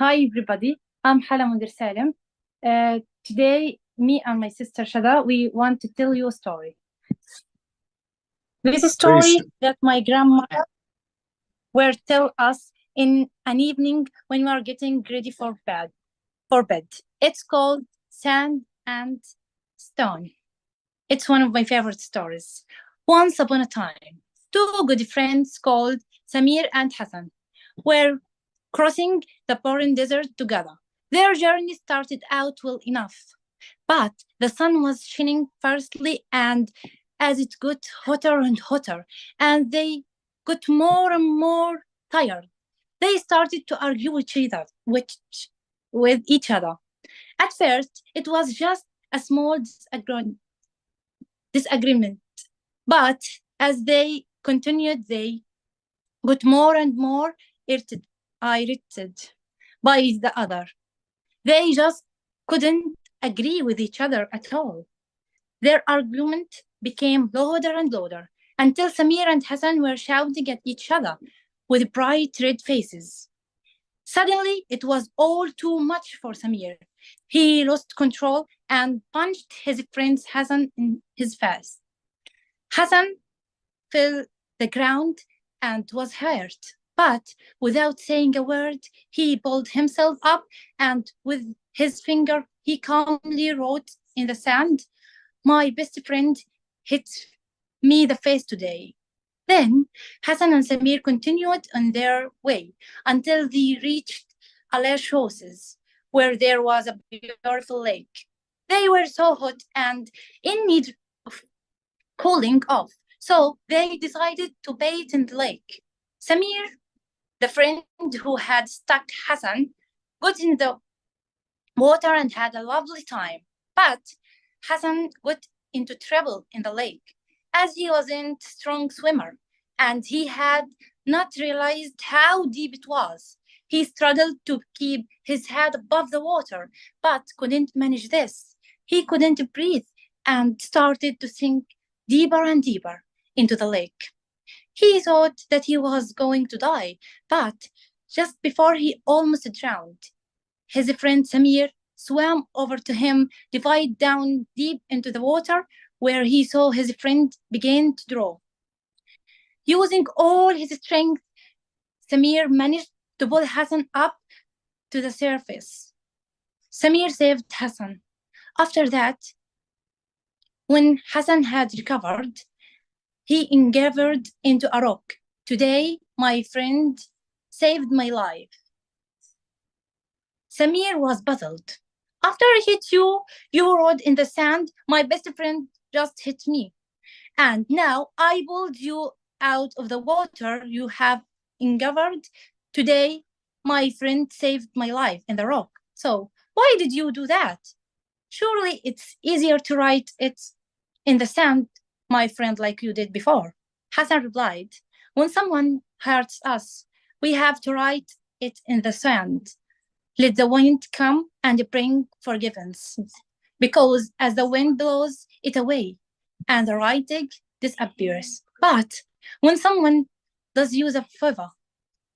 Hi everybody, I'm Hala and Shatha. Today, me and my sister Shada, we want to tell you a story. This is a story that my grandmother will tell us in an evening when we are getting ready for bed. It's called Sand and Stone. It's one of my favorite stories. Once upon a time, two good friends called Samir and Hassan were crossing the barren desert together. Their journey started out well enough, but the sun was shining fiercely, and as it got hotter and hotter, and they got more and more tired, they started to argue with each other. At first, it was just a small disagreement, but as they continued, they got more and more irritated by the other. They just couldn't agree with each other at all. Their argument became louder and louder until Samir and Hassan were shouting at each other with bright red faces. Suddenly, it was all too much for Samir. He lost control and punched his friend Hassan in his face. Hassan fell the ground and was hurt, but without saying a word, he pulled himself up and with his finger he calmly wrote in the sand, "My best friend hit me the face today." Then Hassan and Samir continued on their way until they reached Alash houses, where there was a beautiful lake. They were so hot and in need of cooling off, so they decided to bathe in the lake. Samir, the friend who had stuck Hassan, got in the water and had a lovely time. But Hassan got into trouble in the lake, as he wasn't a strong swimmer, and he had not realized how deep it was. He struggled to keep his head above the water, but couldn't manage this. He couldn't breathe and started to sink deeper and deeper into the lake. He thought that he was going to die, but just before he almost drowned, his friend Samir swam over to him, dived down deep into the water, where he saw his friend begin to drown. Using all his strength, Samir managed to pull Hassan up to the surface. Samir saved Hassan. After that, when Hassan had recovered, he endeavored into a rock. "Today, my friend saved my life." Samir was puzzled. "After I hit you, you rolled in the sand. My best friend just hit me. And now I pulled you out of the water you have encountered. Today, my friend saved my life in the rock. So why did you do that? Surely it's easier to write it in the sand, my friend, like you did before." Hassan replied, "When someone hurts us, we have to write it in the sand. Let the wind come and bring forgiveness, because as the wind blows it away and the writing disappears. But when someone does use a favor,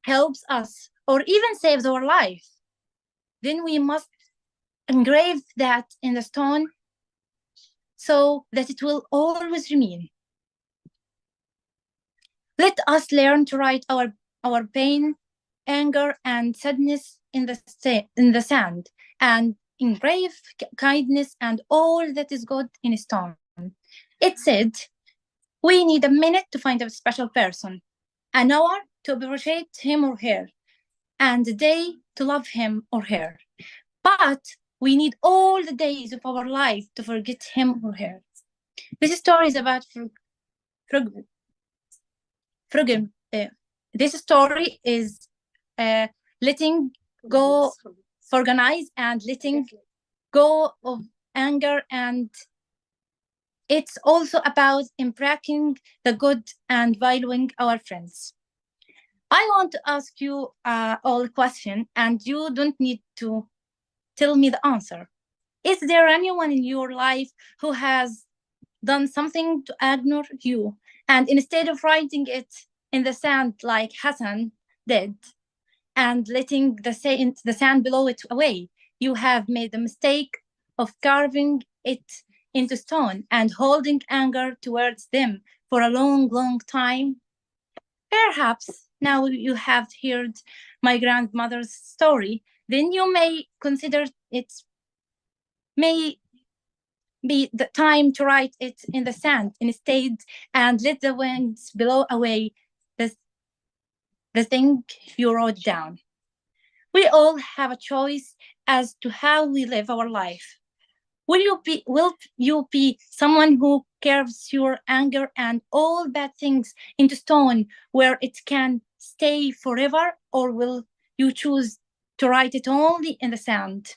helps us, or even saves our life, then we must engrave that in the stone so that it will always remain. Let us learn to write our pain, anger, and sadness in the sand, and engrave kindness and all that is good in stone." It said, "We need a minute to find a special person, an hour to appreciate him or her, and a day to love him or her. But we need all the days of our life to forget him or her." This story is about this story is letting go, organize, and letting go of anger, and it's also about embracing the good and valuing our friends. I want to ask you all a question, and you don't need to tell me the answer. Is there anyone in your life who has done something to ignore you, and instead of writing it in the sand like Hassan did, and letting the sand blow it away. You have made the mistake of carving it into stone and holding anger towards them for a long, long time. Perhaps now you have heard my grandmother's story, then you may consider it may be the time to write it in the sand instead and let the winds blow away the thing you wrote down. We all have a choice as to how we live our life. Will you be someone who carves your anger and all bad things into stone where it can stay forever, or will you choose to write it only in the sand?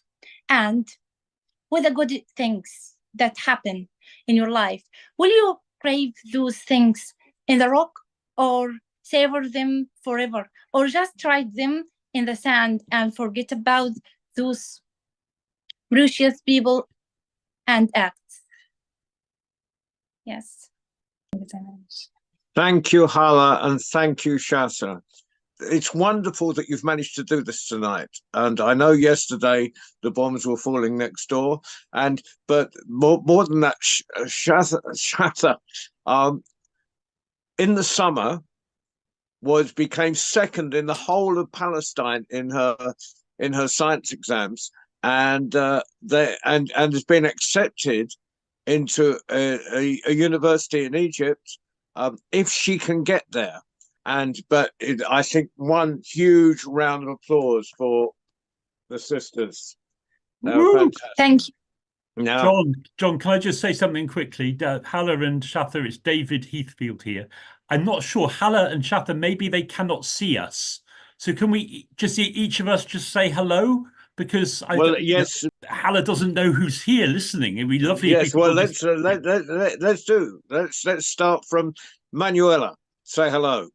And with the good things that happen in your life, will you crave those things in the rock, or savor them forever, or just write them in the sand and forget about those precious people and acts? Yes. Thank you, Hala, and thank you, Shatha. It's wonderful that you've managed to do this tonight. And I know yesterday the bombs were falling next door. But more than that, Shatha, in the summer became second in the whole of Palestine in her science exams, and has been accepted into a university in Egypt if she can get there. I think one huge round of applause for the sisters. Fantastic. Thank you. Now, John, can I just say something quickly? Hala and Shatha, it's David Heathfield here. I'm not sure, Hala and Shatha, maybe they cannot see us. So can we just each of us just say hello? Because yes, Hala doesn't know who's here listening. It'd be lovely. Yes, well, let's start from Manuela. Say hello.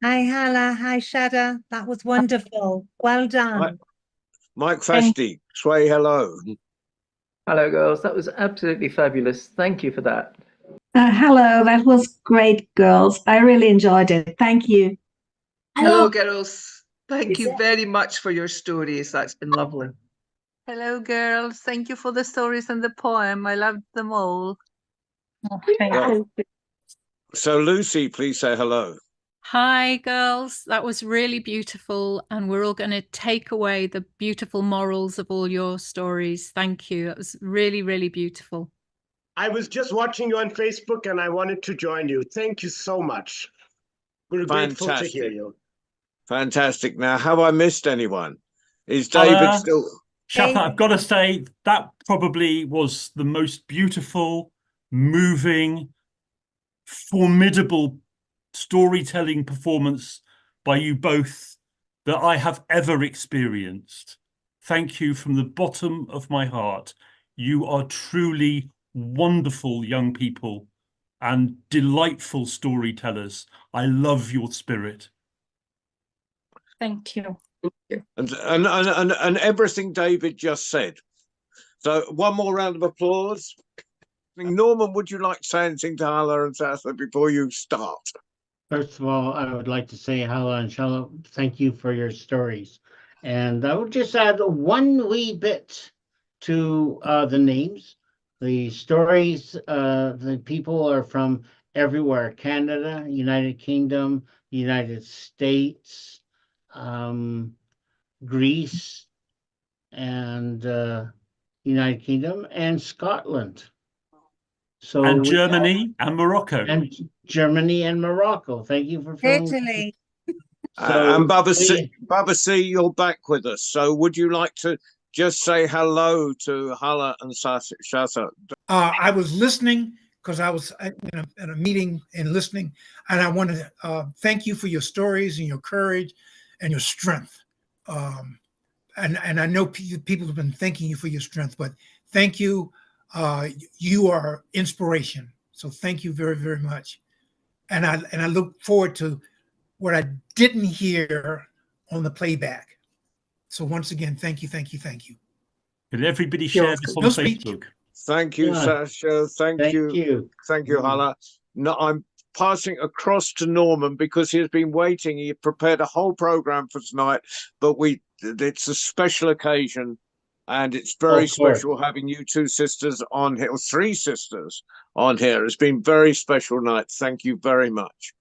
Hi, Hala. Hi, Shatha. That was wonderful. Well done. Mike Fasti, say hello. Hello, girls. That was absolutely fabulous. Thank you for that. Hello, that was great, girls. I really enjoyed it. Thank you. Hello, girls. Thank you very much for your stories. That's been lovely. Hello, girls. Thank you for the stories and the poem. I loved them all. Oh, thank you. So, Lucie, please say hello. Hi, girls. That was really beautiful. And we're all going to take away the beautiful morals of all your stories. Thank you. It was really, really beautiful. I was just watching you on Facebook and I wanted to join you. Thank you so much. We're grateful to hear you. Fantastic. Now, have I missed anyone? Is David still... Shatha, I've got to say, that probably was the most beautiful, moving, formidable storytelling performance by you both that I have ever experienced. Thank you from the bottom of my heart. You are truly wonderful young people and delightful storytellers. I love your spirit. Thank you. And everything David just said. So one more round of applause. Norman, would you like to say anything to Hala and Shatha before you start? First of all, I would like to say Hala and Shatha, thank you for your stories. And I would just add one wee bit to the names. The stories, the people are from everywhere: Canada, United Kingdom, United States, Greece, and United Kingdom, and Scotland. So and Germany and Morocco. And Germany and Morocco. Thank you for filming. Italy. And Baba C, you're back with us. So would you like to just say hello to Hala and Shatha? I was listening because I was in a meeting and listening, and I want to thank you for your stories and your courage and your strength. And I know people have been thanking you for your strength, but thank you. You are inspiration. So thank you very, very much. And I look forward to what I didn't hear on the playback. So once again, thank you, thank you, thank you. Could everybody share this on Facebook? Thank you, Sasha. Thank you. Thank you, Hala. No, I'm passing across to Norman because he has been waiting. He prepared a whole program for tonight, but it's a special occasion, and it's very special having you two sisters on here, or three sisters on here. It's been very special night. Thank you very much.